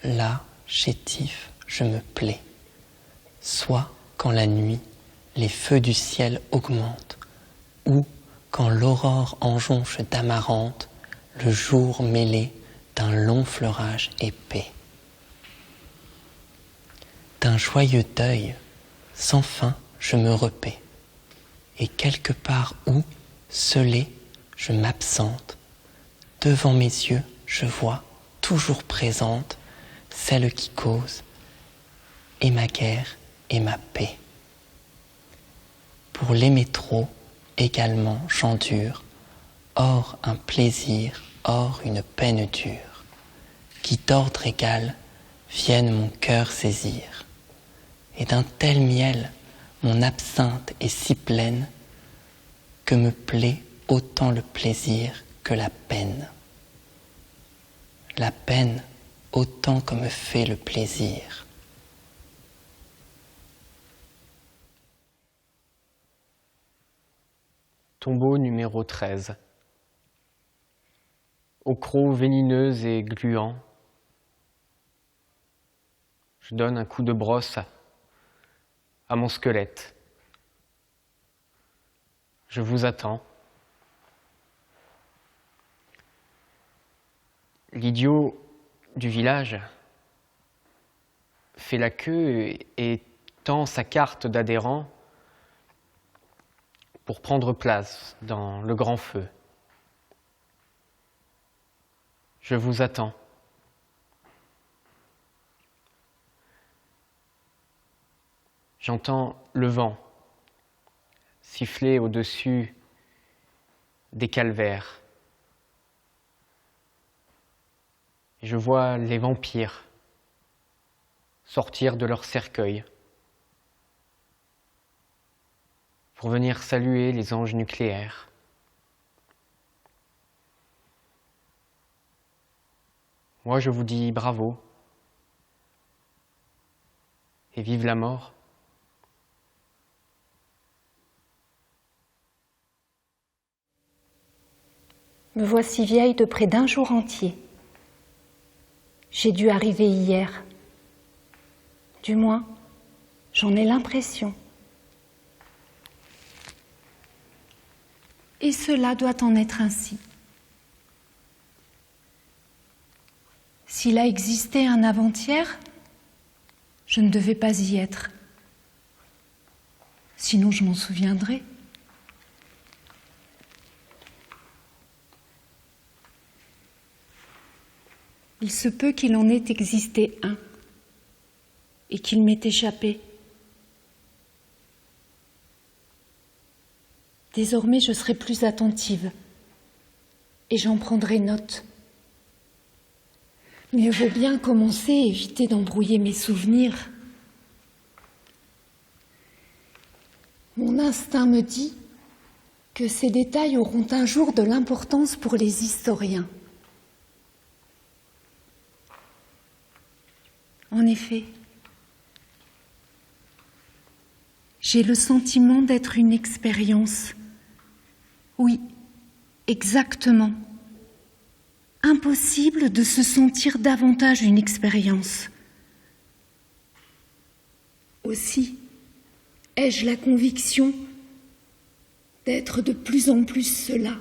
Là, chétif, je me plais. Soit quand la nuit, les feux du ciel augmentent, ou quand l'aurore enjonche d'amarante le jour mêlé d'un long fleurage épais. D'un joyeux deuil, sans fin, je me repais, et quelque part où, seulé, je m'absente, devant mes yeux, je vois, toujours présente, celle qui cause, et ma guerre et ma paix. Pour l'aimer trop, également j'endure, or un plaisir, or une peine dure, qui d'ordre égal viennent mon cœur saisir. Et d'un tel miel, mon absinthe est si pleine, que me plaît autant le plaisir que la peine. La peine autant que me fait le plaisir. Tombeau numéro 13. Aux crocs vénineux et gluants, je donne un coup de brosse à mon squelette. Je vous attends. L'idiot du village fait la queue et tend sa carte d'adhérent pour prendre place dans le grand feu. Je vous attends. J'entends le vent siffler au-dessus des calvaires. Et je vois les vampires sortir de leur cercueil pour venir saluer les anges nucléaires. Moi, je vous dis bravo et vive la mort. Me voici vieille de près d'un jour entier. J'ai dû arriver hier. Du moins, j'en ai l'impression. Et cela doit en être ainsi. S'il a existé un avant-hier, je ne devais pas y être. Sinon, je m'en souviendrai. Il se peut qu'il en ait existé un et qu'il m'ait échappé. Désormais, je serai plus attentive et j'en prendrai note. Mieux vaut bien commencer et éviter d'embrouiller mes souvenirs. Mon instinct me dit que ces détails auront un jour de l'importance pour les historiens. En effet, j'ai le sentiment d'être une expérience. Oui, exactement. Impossible de se sentir davantage une expérience. Aussi, ai-je la conviction d'être de plus en plus cela,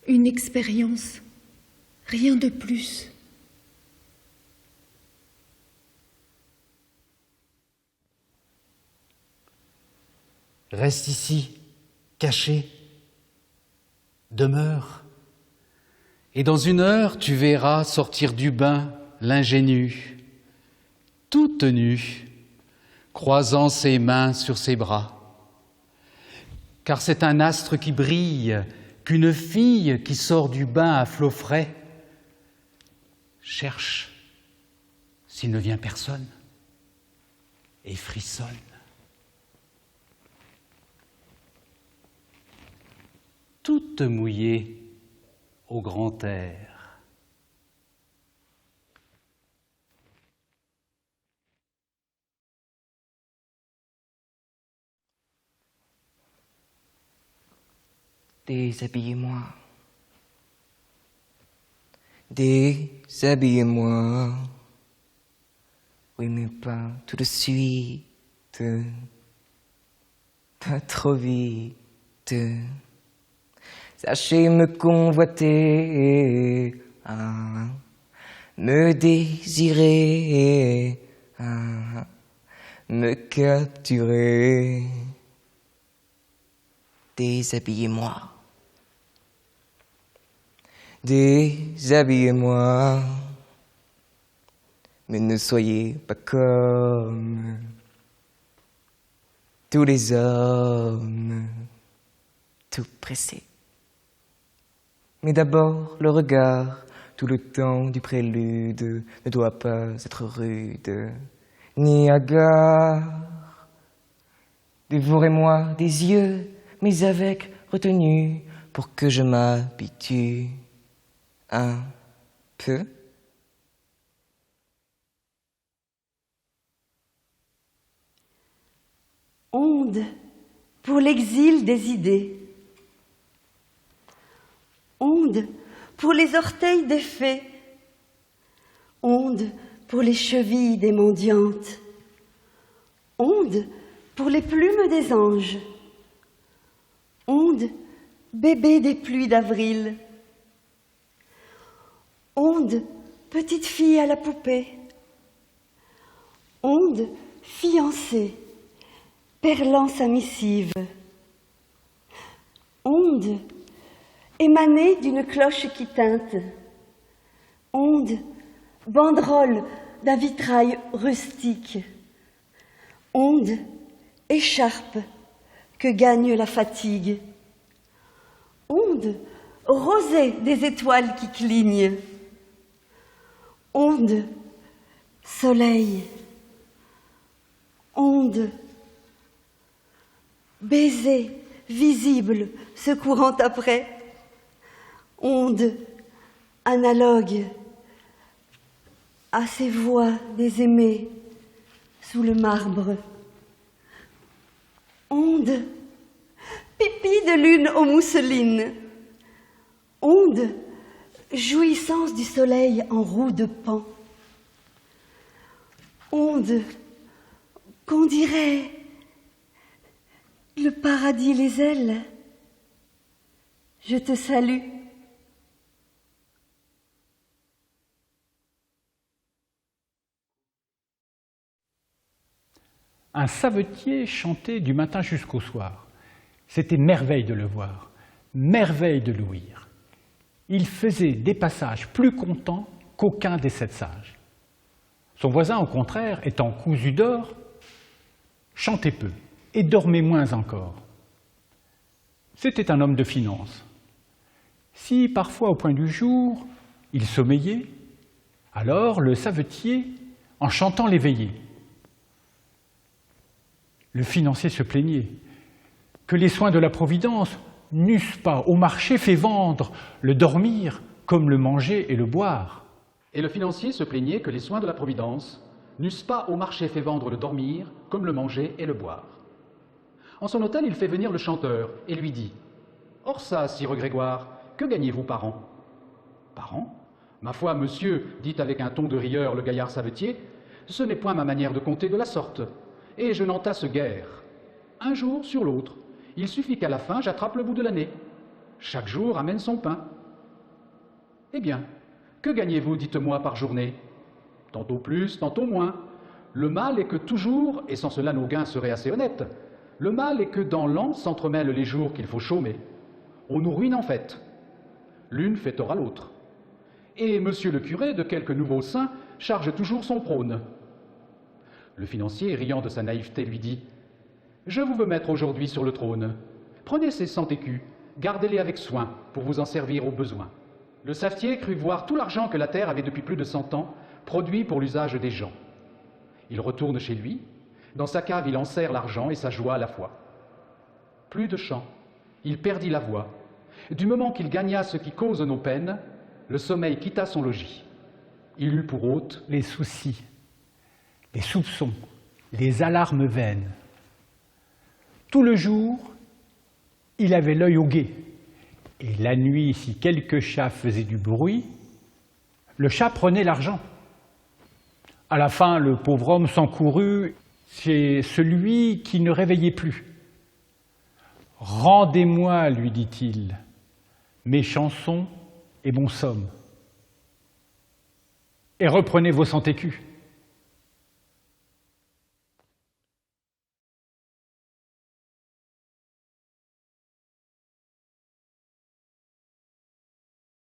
une expérience, rien de plus. Reste ici, caché, demeure, et dans 1 heure tu verras sortir du bain l'ingénue, toute nue, croisant ses mains sur ses bras. Car c'est un astre qui brille, qu'une fille qui sort du bain à flots frais cherche s'il ne vient personne et frissonne. Toute mouillée au grand air. Déshabillez-moi. Déshabillez-moi. Oui, mais pas tout de suite. Pas trop vite. Sachez me convoiter, me désirer, me capturer. Déshabillez-moi. Déshabillez-moi. Mais ne soyez pas comme tous les hommes, tout pressés. Mais d'abord le regard, tout le temps du prélude, ne doit pas être rude, ni hagard. Dévorez-moi des yeux, mais avec retenue, pour que je m'habitue un peu. Onde pour l'exil des idées. Onde pour les orteils des fées. Onde pour les chevilles des mendiantes. Onde pour les plumes des anges. Onde, bébé des pluies d'avril. Onde, petite fille à la poupée. Onde, fiancée, perlant sa missive. Onde, émanée d'une cloche qui tinte. Onde, banderole d'un vitrail rustique. Onde, écharpe que gagne la fatigue. Onde, rosée des étoiles qui clignent. Onde, soleil. Onde, baiser visible se courant après. Onde, analogue à ces voix des aimés sous le marbre. Onde, pipi de lune aux mousselines. Onde, jouissance du soleil en roue de pan. Onde, qu'on dirait le paradis les ailes. Je te salue. Un savetier chantait du matin jusqu'au soir. C'était merveille de le voir, merveille de l'ouïr. Il faisait des passages plus contents qu'aucun des 7 sages. Son voisin, au contraire, étant cousu d'or, chantait peu et dormait moins encore. C'était un homme de finance. Si parfois, au point du jour, il sommeillait, alors le savetier, en chantant, l'éveillait. Le financier se plaignait que les soins de la Providence n'eussent pas au marché fait vendre le dormir comme le manger et le boire. Et le financier se plaignait que les soins de la Providence n'eussent pas au marché fait vendre le dormir comme le manger et le boire. En son hôtel, il fait venir le chanteur et lui dit « Or ça, sire Grégoire, que gagnez-vous par an ?»« Par an ? Ma foi, monsieur, dit avec un ton de rieur le gaillard savetier, ce n'est point ma manière de compter de la sorte. Et je n'entasse guère. Un jour sur l'autre, il suffit qu'à la fin, j'attrape le bout de l'année. Chaque jour amène son pain. Eh bien, que gagnez-vous, dites-moi, par journée? Tantôt plus, tantôt moins. Le mal est que toujours, et sans cela nos gains seraient assez honnêtes, le mal est que dans l'an s'entremêlent les jours qu'il faut chômer. On nous ruine en fait. L'une fait tort à l'autre. Et monsieur le curé, de quelque nouveau saint, charge toujours son prône. Le financier, riant de sa naïveté, lui dit « Je vous veux mettre aujourd'hui sur le trône. Prenez ces 100 écus, gardez-les avec soin pour vous en servir au besoin. » Le savetier crut voir tout l'argent que la terre avait depuis plus de 100 ans produit pour l'usage des gens. Il retourne chez lui. Dans sa cave, il enserre l'argent et sa joie à la fois. Plus de chant. Il perdit la voix. Du moment qu'il gagna ce qui cause nos peines, le sommeil quitta son logis. Il eut pour hôte les soucis, les soupçons, les alarmes vaines. Tout le jour, il avait l'œil au guet, et la nuit, si quelque chat faisait du bruit, Le chat prenait l'argent. À la fin, le pauvre homme s'encourut chez celui qui ne réveillait plus. « Rendez-moi, lui dit-il, mes chansons et mon somme, et reprenez vos 100 écus. »